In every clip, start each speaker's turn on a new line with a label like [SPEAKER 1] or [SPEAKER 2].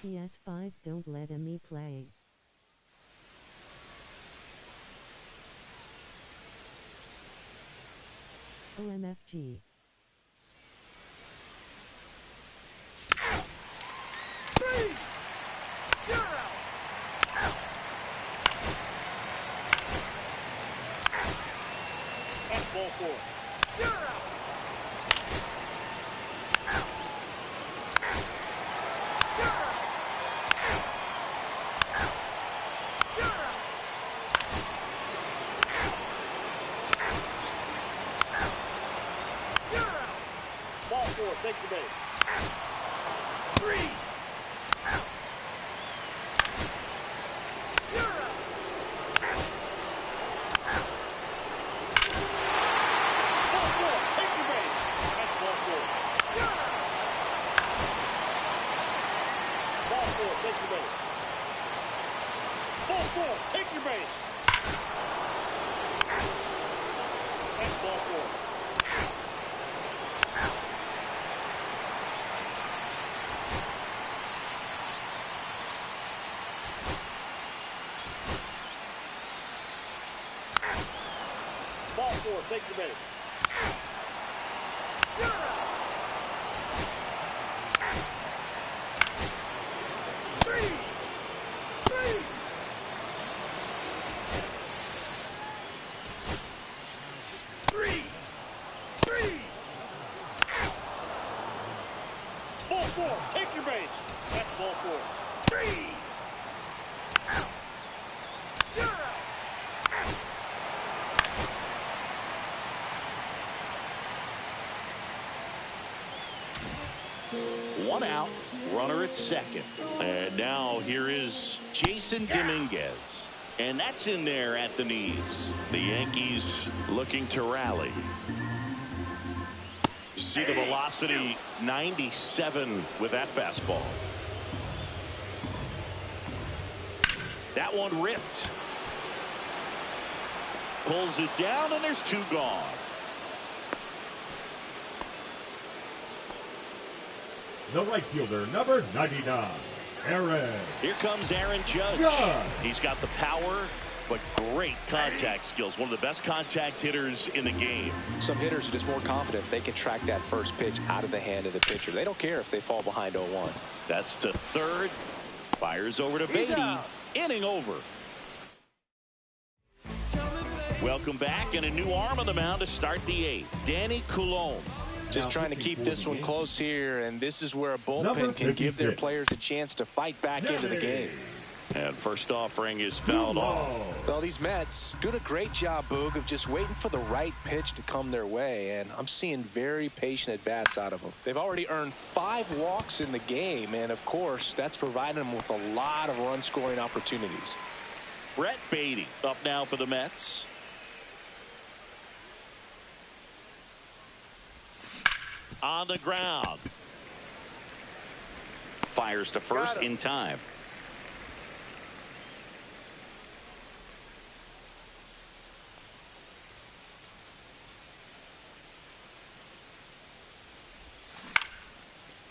[SPEAKER 1] PS5 don't let me play. OMFG.
[SPEAKER 2] Ball four. You're out. Ball four, take the base. 3. Take your base. That's ball four. Ball four, take your base. Ball four, take your base. That's ball four. 3.
[SPEAKER 3] One out, runner at second. And now here is Jason Dominguez. And that's in there at the knees. The Yankees looking to rally. See the velocity, 97 with that fastball. That one ripped. Pulls it down, and there's 2 gone.
[SPEAKER 4] The right fielder, number 99, Aaron.
[SPEAKER 3] Here comes Aaron Judge. He's got the power, but great contact skills. One of the best contact hitters in the game.
[SPEAKER 5] Some hitters are just more confident they can track that first pitch out of the hand of the pitcher. They don't care if they fall behind 0-1.
[SPEAKER 3] That's to third. Fires over to Beatty. Inning over. Welcome back, and a new arm on the mound to start the 8th. Danny Coulombe.
[SPEAKER 5] Just trying to keep this one close here, and this is where a bullpen can give their players a chance to fight back into the game.
[SPEAKER 3] And first offering is fouled off.
[SPEAKER 5] Well, these Mets doing a great job, Boog, of just waiting for the right pitch to come their way, and I'm seeing very patient at-bats out of them. They've already earned 5 walks in the game, and of course, that's providing them with a lot of run-scoring opportunities.
[SPEAKER 3] Brett Beatty up now for the Mets. On the ground. Fires to first in time.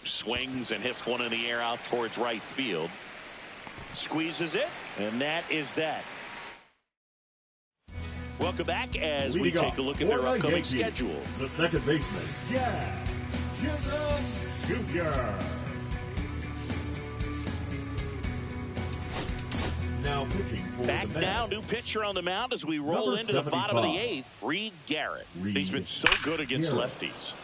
[SPEAKER 3] Swings and hits one in the air out towards right field. Squeezes it, and that is that. Welcome back as we take a look at their upcoming schedule.
[SPEAKER 4] The second baseman, Jack Jr. Now pitching for
[SPEAKER 3] back
[SPEAKER 4] the Mets.
[SPEAKER 3] now, new pitcher on the mound as we roll into the bottom of the 8th. Reed Garrett. He's been so good against lefties.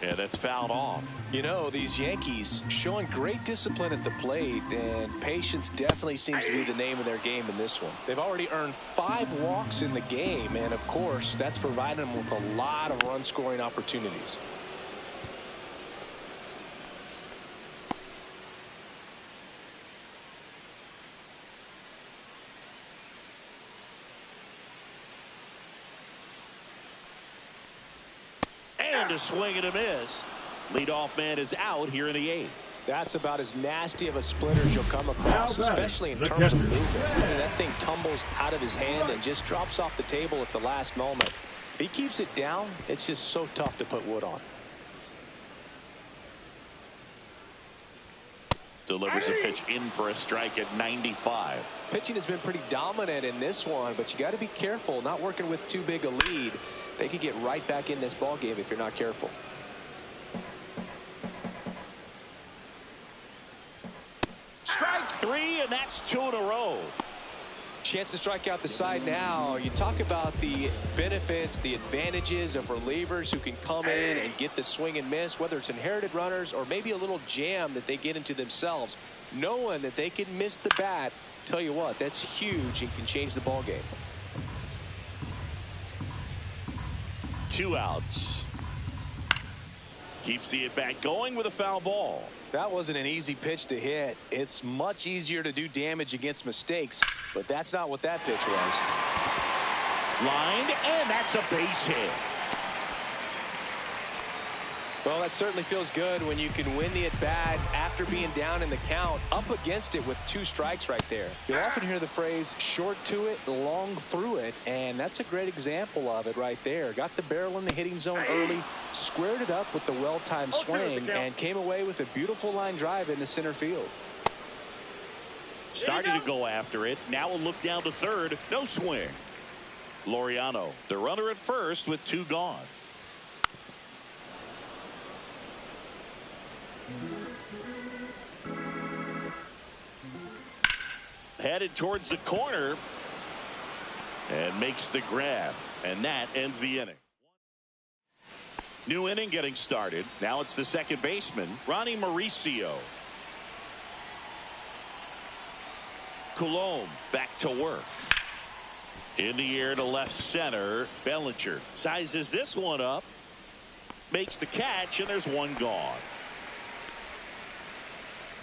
[SPEAKER 3] Yeah, that's fouled off.
[SPEAKER 5] You know, these Yankees showing great discipline at the plate, and patience definitely seems to be the name of their game in this one. They've already earned 5 walks in the game, and of course, that's provided them with a lot of run-scoring opportunities.
[SPEAKER 3] And a swing and a miss. Leadoff man is out here in the 8th.
[SPEAKER 5] That's about as nasty of a splitter as you'll come across, especially in terms of movement. I mean, that thing tumbles out of his hand and just drops off the table at the last moment. If he keeps it down, it's just so tough to put wood on.
[SPEAKER 3] delivers a pitch in for a strike at 95.
[SPEAKER 5] Pitching has been pretty dominant in this one, but you got to be careful. Not working with too big a lead. They could get right back in this ball game if you're not careful.
[SPEAKER 3] Strike 3, and that's 2 in a row.
[SPEAKER 5] Chance to strike out the side now. You talk about the benefits, the advantages of relievers who can come in and get the swing and miss, whether it's inherited runners or maybe a little jam that they get into themselves. Knowing that they can miss the bat, tell you what, that's huge and can change the ball game.
[SPEAKER 3] 2 outs. Keeps the at-bat going with a foul ball.
[SPEAKER 5] That wasn't an easy pitch to hit. It's much easier to do damage against mistakes, but that's not what that pitch was.
[SPEAKER 3] Lined, and that's a base hit.
[SPEAKER 5] Well, that certainly feels good when you can win the at-bat after being down in the count, up against it with 2 strikes right there. You'll often hear the phrase, short to it, long through it, and that's a great example of it right there. Got the barrel in the hitting zone early, squared it up with the well-timed swing, and came away with a beautiful line drive into center field.
[SPEAKER 3] Starting to go after it. Now a look down to third. No swing. Laureano, the runner at first with 2 gone. Headed towards the corner and makes the grab, and that ends the inning. New inning getting started. Now it's the second baseman, Ronnie Mauricio. Coulomb back to work. In the air to left center. Bellinger sizes this one up, makes the catch, and there's 1 gone.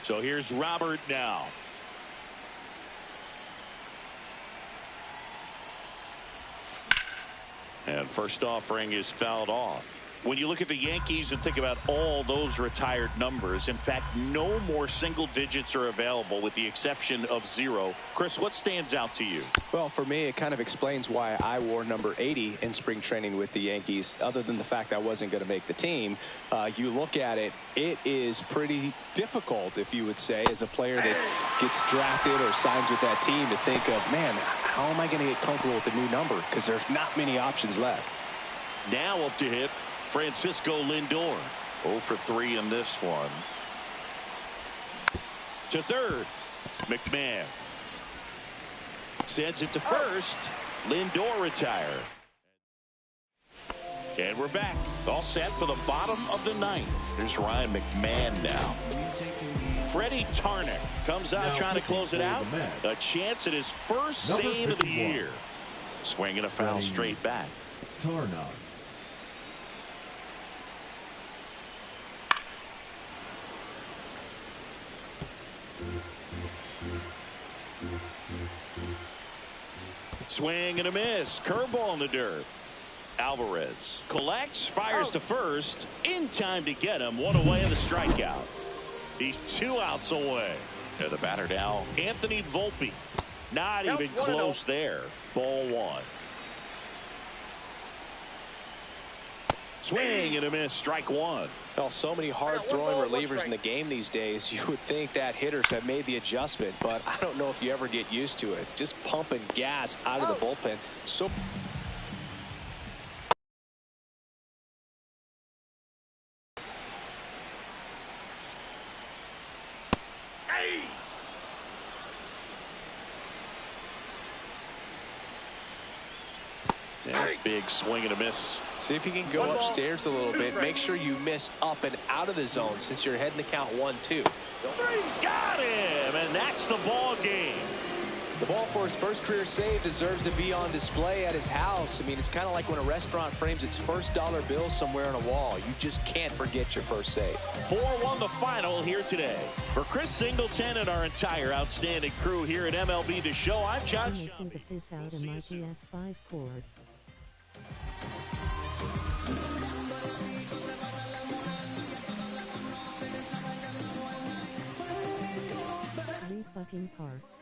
[SPEAKER 3] So here's Robert now. And first offering is fouled off. When you look at the Yankees and think about all those retired numbers, in fact, no more single digits are available with the exception of 0. Chris, what stands out to you?
[SPEAKER 5] Well, for me, it kind of explains why I wore number 80 in spring training with the Yankees. Other than the fact I wasn't going to make the team, you look at it, it is pretty difficult, if you would say, as a player that gets drafted or signs with that team to think of, man, how am I going to get comfortable with the new number? Because there's not many options left.
[SPEAKER 3] Now up to hit Francisco Lindor. 0 for 3 in this one. To third. McMahon sends it to first. Lindor retire. And we're back. All set for the bottom of the 9th. Here's Ryan McMahon now. Freddie Tarnick comes out trying to close it out. A chance at his first save of the year. Swinging a foul straight back.
[SPEAKER 4] Tarnick.
[SPEAKER 3] Swing and a miss. Curveball in the dirt. Alvarez collects, fires to first. In time to get him. 1 away in the strikeout. He's 2 outs away. And the batter now, Anthony Volpe. Not even close there. Ball 1. Swing and a miss. Strike 1.
[SPEAKER 5] Well, so many hard-throwing relievers in the game these days. You would think that hitters have made the adjustment, but I don't know if you ever get used to it. Just pumping gas out of the bullpen. So
[SPEAKER 3] big swing and a miss.
[SPEAKER 5] see if you can go upstairs a little bit. Make sure you miss up and out of the zone since you're heading to count 1-2.
[SPEAKER 3] Got him, and that's the ball game.
[SPEAKER 5] The ball for his first career save deserves to be on display at his house. I mean, it's kind of like when a restaurant frames its first dollar bill somewhere on a wall. You just can't forget your first save.
[SPEAKER 3] 4-1 the final here today. For Chris Singleton and our entire outstanding crew here at MLB The Show, I'm John.
[SPEAKER 1] Missing the piss out of my PS5 cord. 3 fucking parts.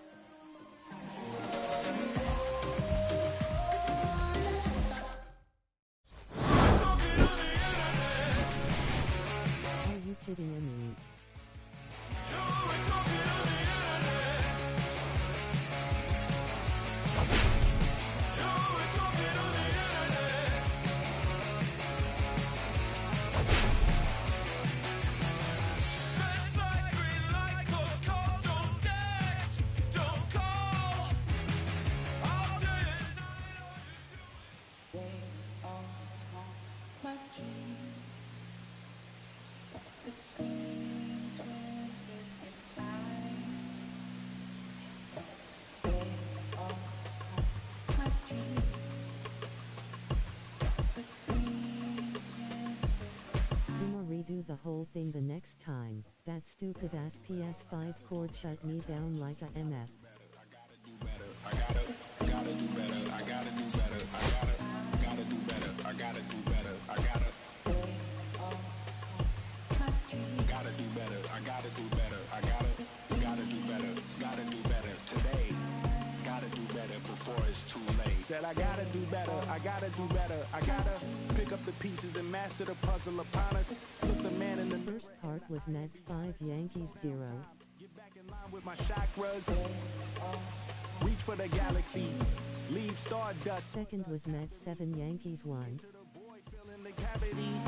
[SPEAKER 1] Are you kidding me? the whole thing the next time. That stupid ass PS5 cord shut me down like a MF.
[SPEAKER 6] I gotta do better. I gotta do better. I gotta do better. I gotta do better. I gotta do better. I gotta do better. I gotta do better. I gotta do better. Gotta do better today. Gotta do better before it's too late.
[SPEAKER 7] Said I gotta do better. I gotta do better. I gotta pick up the pieces and master the puzzle upon us. Look the man in the
[SPEAKER 1] First part was Mets 5 Yankees 0.
[SPEAKER 7] Get back in line with my chakras. Reach for the galaxy. Leave stardust.
[SPEAKER 1] Second was Mets 7 Yankees 1.
[SPEAKER 7] To the void, fill in the cavity.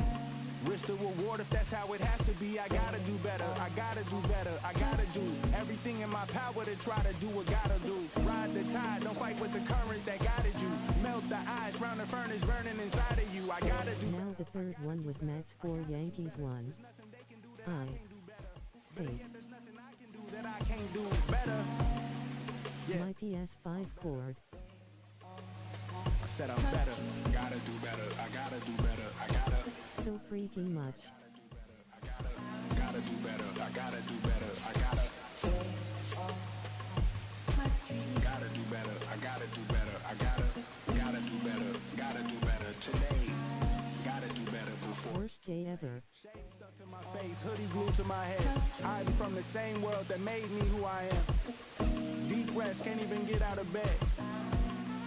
[SPEAKER 7] Risk the reward if that's how it has to be. I gotta do better. I gotta do better. I gotta do everything in my power to try to do what gotta do. Ride the tide, don't fight with the current that guided you. Melt the ice round the furnace burning inside of you. I gotta do.
[SPEAKER 1] Now the third one was Mets 4 Yankees 1. I hate
[SPEAKER 7] There's nothing I can do that I can't do better. Yeah,
[SPEAKER 1] my PS5 cord.
[SPEAKER 7] I said I'm better.
[SPEAKER 6] Gotta do better. I gotta do better. I gotta
[SPEAKER 1] So freaking much.
[SPEAKER 6] gotta do better. I gotta do better. I gotta do better. I gotta do better. I gotta do better. Gotta do better today. Gotta do better before.
[SPEAKER 1] Worst day ever.
[SPEAKER 7] Shade stuck to my face, hoodie glued to my head. Hiding from the same world that made me who I am. Deep rest, can't even get out of bed.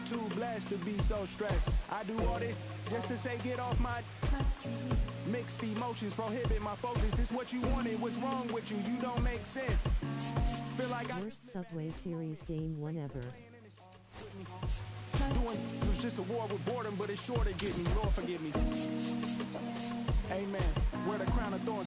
[SPEAKER 7] Too blessed to be so stressed. I do all this just to say get off my. Mixed emotions prohibit my focus. This what you wanted, what's wrong with you? You don't make sense. Feel like I
[SPEAKER 1] Worst Subway Series game 1 ever.
[SPEAKER 7] doing it was just a war with boredom, but it's sure to get me. Lord forgive me. Amen. Wear the crown of thorns.